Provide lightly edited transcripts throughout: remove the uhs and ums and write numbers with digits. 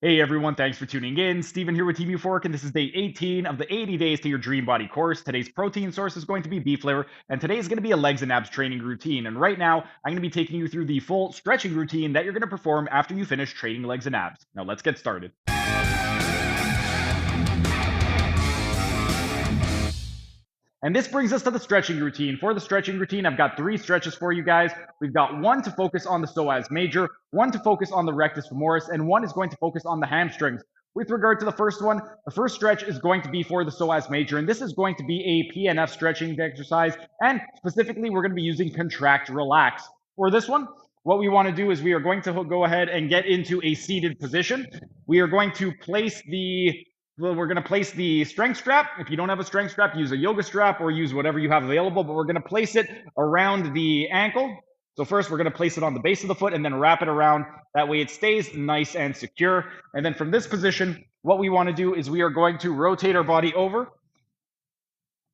Hey everyone, thanks for tuning in. Steven here with TV Fork, and this is day 18 of the 80 Days to Your Dream Body course. Today's protein source is going to be beef liver, and today is going to be a legs and abs training routine. And right now, I'm going to be taking you through the full stretching routine that you're going to perform after you finish training legs and abs. Now let's get started. And this brings us to the stretching routine. For the stretching routine, I've got 3 stretches for you guys. We've got 1 to focus on the psoas major, 1 to focus on the rectus femoris, and 1 is going to focus on the hamstrings. With regard to the first one, the first stretch is going to be for the psoas major, and this is going to be a PNF stretching exercise, and specifically we're going to be using contract relax. For this one, what we want to do is we are going to go ahead and get into a seated position. We are going to place we're going to place the strength strap. If you don't have a strength strap, use a yoga strap or use whatever you have available, but we're going to place it around the ankle. So first we're going to place it on the base of the foot and then wrap it around. That way it stays nice and secure. And then from this position, what we want to do is we are going to rotate our body over.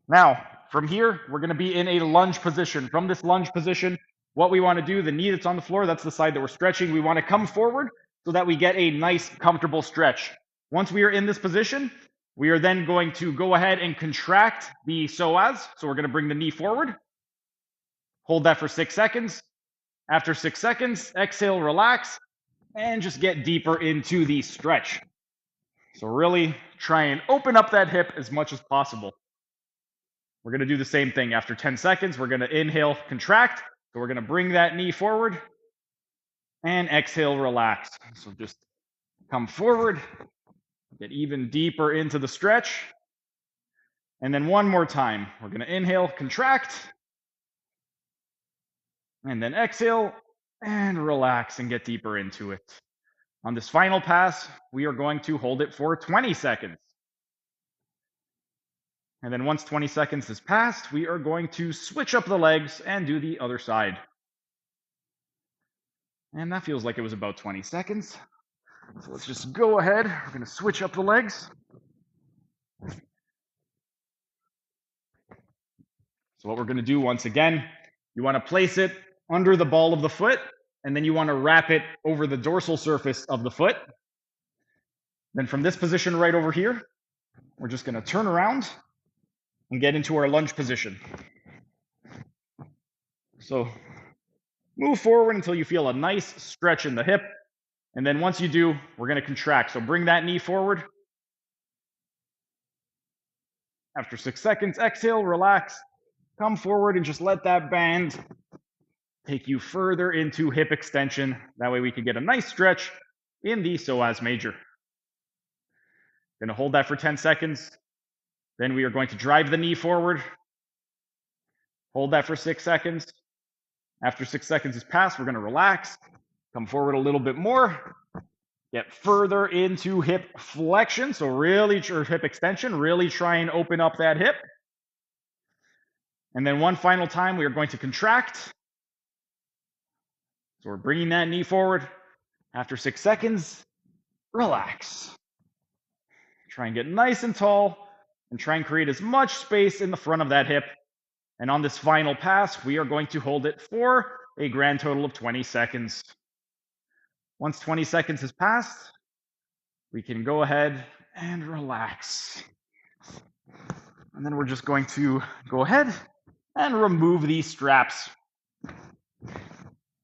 Now, from here, we're going to be in a lunge position. From this lunge position, what we want to do, the knee that's on the floor, that's the side that we're stretching. We want to come forward so that we get a nice, comfortable stretch. Once we are in this position, we are then going to go ahead and contract the psoas. So we're going to bring the knee forward. Hold that for 6 seconds. After 6 seconds, exhale, relax, and just get deeper into the stretch. So really try and open up that hip as much as possible. We're going to do the same thing. After 10 seconds, we're going to inhale, contract. So we're going to bring that knee forward and exhale, relax. So just come forward. Get even deeper into the stretch. And then one more time. We're going to inhale, contract. And then exhale and relax and get deeper into it. On this final pass, we are going to hold it for 20 seconds. And then once 20 seconds has passed, we are going to switch up the legs and do the other side. And that feels like it was about 20 seconds. So let's just go ahead. We're going to switch up the legs. So what we're going to do once again, you want to place it under the ball of the foot, and then you want to wrap it over the dorsal surface of the foot. Then from this position right over here, we're just going to turn around and get into our lunge position. So move forward until you feel a nice stretch in the hip. And then once you do, we're going to contract. So bring that knee forward. After 6 seconds, exhale, relax, come forward and just let that band take you further into hip extension. That way we can get a nice stretch in the psoas major. Going to hold that for 10 seconds. Then we are going to drive the knee forward. Hold that for 6 seconds. After 6 seconds has passed, we're going to relax. Come forward a little bit more. Get further into hip flexion. So really, or hip extension, really try and open up that hip. And then one final time, we are going to contract. So we're bringing that knee forward. After 6 seconds, relax. Try and get nice and tall and try and create as much space in the front of that hip. And on this final pass, we are going to hold it for a grand total of 20 seconds. Once 20 seconds has passed, we can go ahead and relax. And then we're just going to go ahead and remove these straps.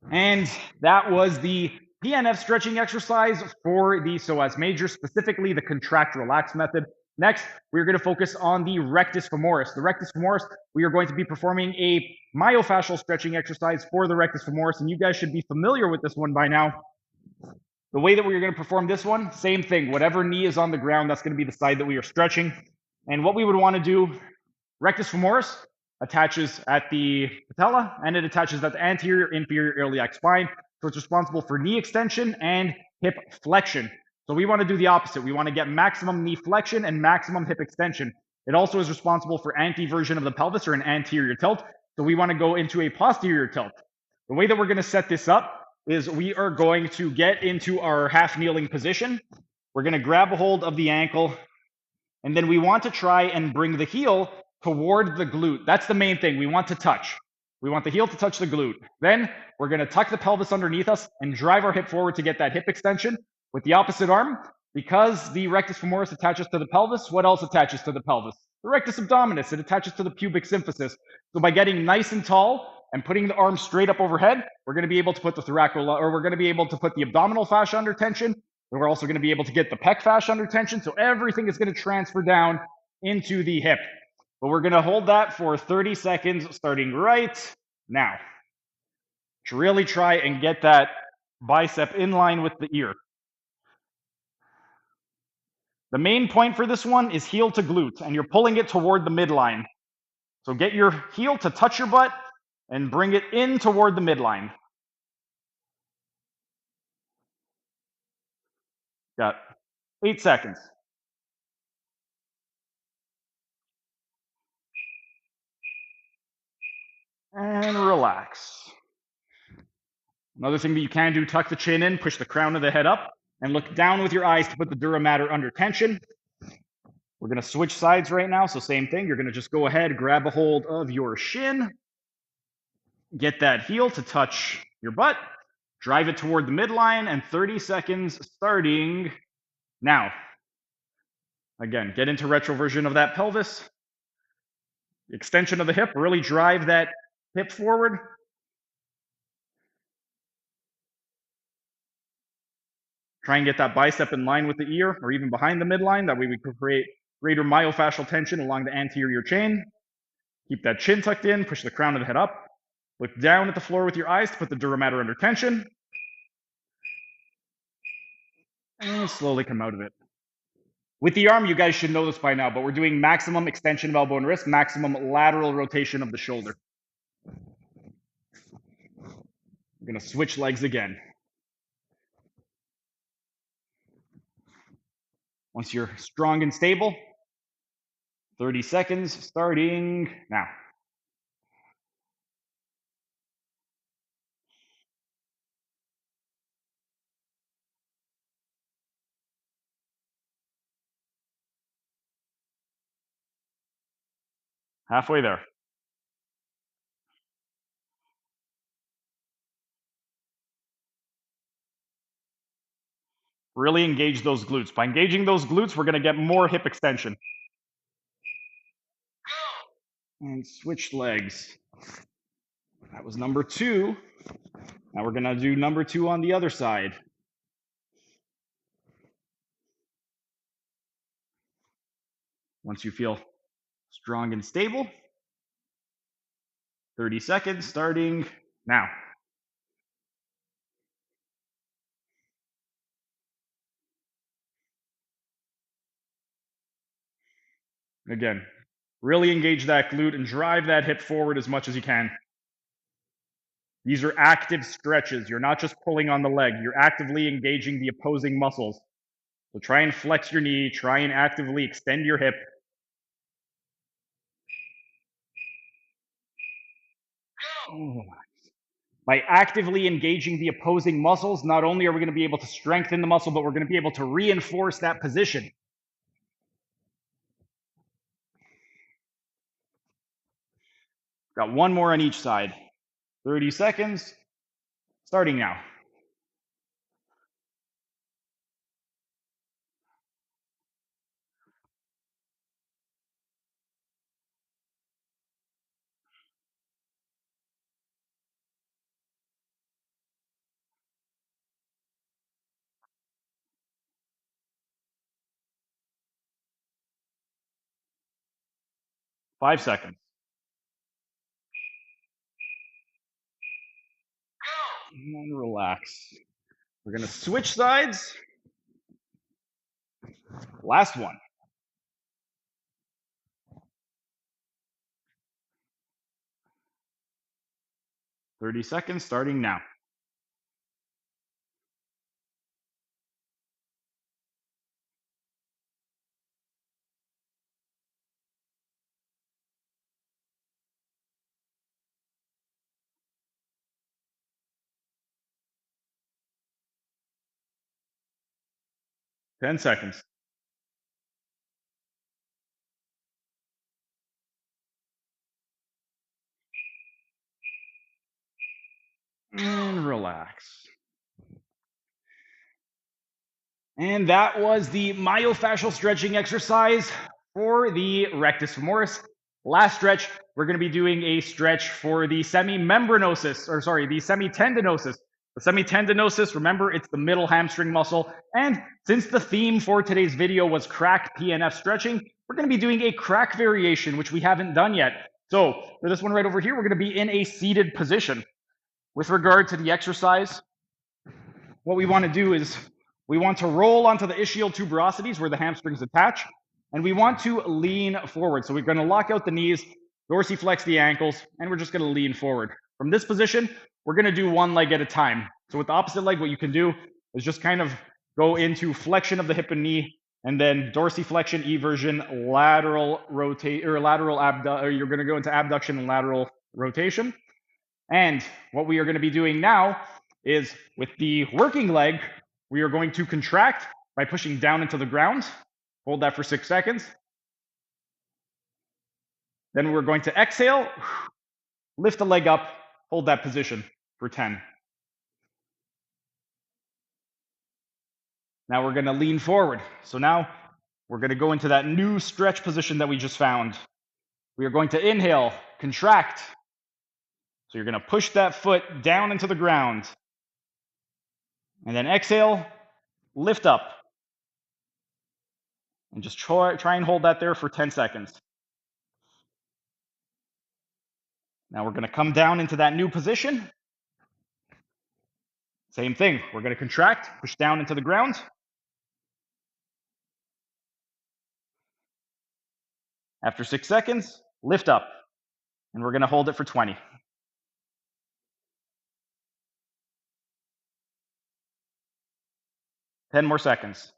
And that was the PNF stretching exercise for the psoas major, specifically the contract relax method. Next, we're going to focus on the rectus femoris. The rectus femoris, we are going to be performing a myofascial stretching exercise for the rectus femoris, and you guys should be familiar with this one by now. The way that we're going to perform this one, same thing. Whatever knee is on the ground, that's going to be the side that we are stretching. And what we would want to do, rectus femoris attaches at the patella, and it attaches at the anterior inferior iliac spine. So it's responsible for knee extension and hip flexion. So we want to do the opposite. We want to get maximum knee flexion and maximum hip extension. It also is responsible for anteversion of the pelvis or an anterior tilt. So we want to go into a posterior tilt. The way that we're going to set this up is we are going to get into our half kneeling position. We're going to grab a hold of the ankle, and then we want to try and bring the heel toward the glute. That's the main thing. We want to touch. We want the heel to touch the glute. Then we're going to tuck the pelvis underneath us and drive our hip forward to get that hip extension. With the opposite arm, Because the rectus femoris attaches to the pelvis, what else attaches to the pelvis? The rectus abdominis. It attaches to the pubic symphysis. So by getting nice and tall and putting the arms straight up overhead, we're going to be able to put the we're going to be able to put the abdominal fascia under tension. And we're also going to be able to get the pec fascia under tension. So everything is going to transfer down into the hip. But we're going to hold that for 30 seconds, starting right now. To really try and get that bicep in line with the ear. The main point for this one is heel to glute, and you're pulling it toward the midline. So get your heel to touch your butt and bring it in toward the midline. Got 8 seconds. And relax. Another thing that you can do, tuck the chin in, push the crown of the head up, and look down with your eyes to put the dura mater under tension. We're going to switch sides right now, so same thing. You're going to just go ahead, grab a hold of your shin, get that heel to touch your butt, drive it toward the midline, and 30 seconds starting now. Again, get into retroversion of that pelvis. Extension of the hip, really drive that hip forward. Try and get that bicep in line with the ear or even behind the midline. That way we can create greater myofascial tension along the anterior chain. Keep that chin tucked in, push the crown of the head up. Look down at the floor with your eyes to put the dura mater under tension. And slowly come out of it. With the arm, you guys should know this by now, but we're doing maximum extension of elbow and wrist, maximum lateral rotation of the shoulder. We're going to switch legs again. Once you're strong and stable, 30 seconds starting now. Halfway there. Really engage those glutes. By engaging those glutes, we're going to get more hip extension. And switch legs. That was number 2. Now we're going to do number 2 on the other side. Once you feel strong and stable, 30 seconds starting now. Again, really engage that glute and drive that hip forward as much as you can. These are active stretches. You're not just pulling on the leg. You're actively engaging the opposing muscles. So try and flex your knee. Try and actively extend your hip. By actively engaging the opposing muscles, not only are we going to be able to strengthen the muscle, but we're going to be able to reinforce that position. Got one more on each side. 30 seconds, starting now. Five seconds. And relax. We're going to switch sides. Last one. 30 seconds, starting now. Ten seconds. And relax. And that was the myofascial stretching exercise for the rectus femoris. Last stretch, we're going to be doing a stretch for the semimembranosus, or sorry, the semitendinosus. The semitendinosus, remember, it's the middle hamstring muscle. And since the theme for today's video was crack PNF stretching, we're going to be doing a crack variation, which we haven't done yet. So for this one right over here, we're going to be in a seated position. With regard to the exercise, what we want to do is we want to roll onto the ischial tuberosities where the hamstrings attach, and we want to lean forward. So we're going to lock out the knees, dorsiflex the ankles, and we're just going to lean forward. From this position, we're going to do one leg at a time. So with the opposite leg, what you can do is just kind of go into flexion of the hip and knee, and then dorsiflexion, eversion, lateral rotate, or lateral abduction, or you're going to go into abduction and lateral rotation. And what we are going to be doing now is with the working leg, we are going to contract by pushing down into the ground. Hold that for 6 seconds. Then we're going to exhale, lift the leg up, hold that position for 10. Now we're going to lean forward. So now we're going to go into that new stretch position that we just found. We are going to inhale, contract. So you're going to push that foot down into the ground. And then exhale, lift up. And just try and hold that there for 10 seconds. Now we're going to come down into that new position. Same thing. We're going to contract, push down into the ground. After 6 seconds, lift up. And we're going to hold it for 20. Ten more seconds.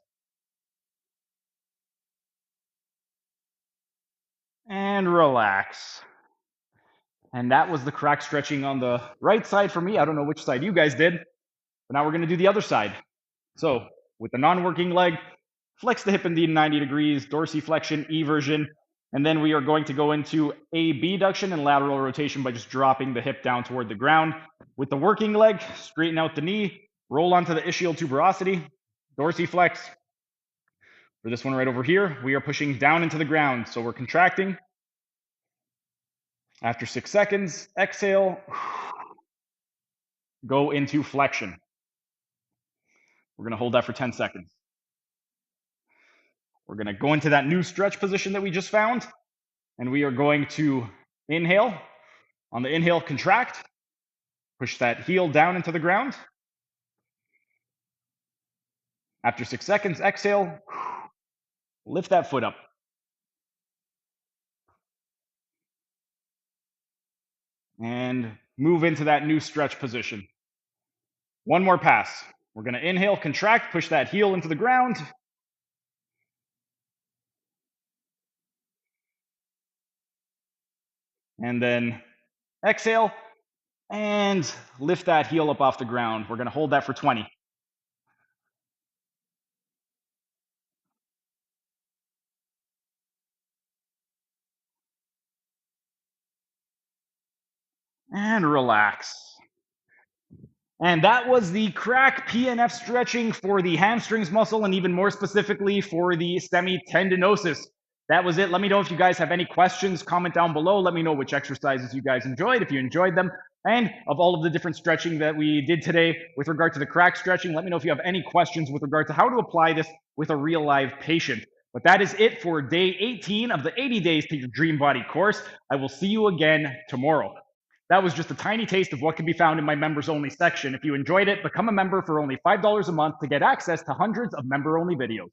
And relax. And that was the crack stretching on the right side for me. I don't know which side you guys did, but now we're going to do the other side. So with the non-working leg, flex the hip and knee 90 degrees, dorsiflexion, eversion, and then we are going to go into abduction and lateral rotation by just dropping the hip down toward the ground. With the working leg, straighten out the knee, roll onto the ischial tuberosity, dorsiflex. For this one right over here, we are pushing down into the ground. So we're contracting. After 6 seconds, exhale, go into flexion. We're going to hold that for 10 seconds. We're going to go into that new stretch position that we just found, and we are going to inhale. On the inhale, contract. Push that heel down into the ground. After 6 seconds, exhale. Lift that foot up. And move into that new stretch position. One more pass. We're going to inhale, contract, push that heel into the ground. And then exhale and lift that heel up off the ground. We're going to hold that for 20. And relax. And that was the crack PNF stretching for the hamstrings muscle, and even more specifically for the semitendinosus. That was it. Let me know if you guys have any questions. Comment down below. Let me know which exercises you guys enjoyed, if you enjoyed them. And of all of the different stretching that we did today with regard to the crack stretching, let me know if you have any questions with regard to how to apply this with a real live patient. But that is it for day 18 of the 80 Days to Your Dream Body course. I will see you again tomorrow. That was just a tiny taste of what can be found in my members only section. If you enjoyed it, become a member for only $5 a month to get access to hundreds of member only videos.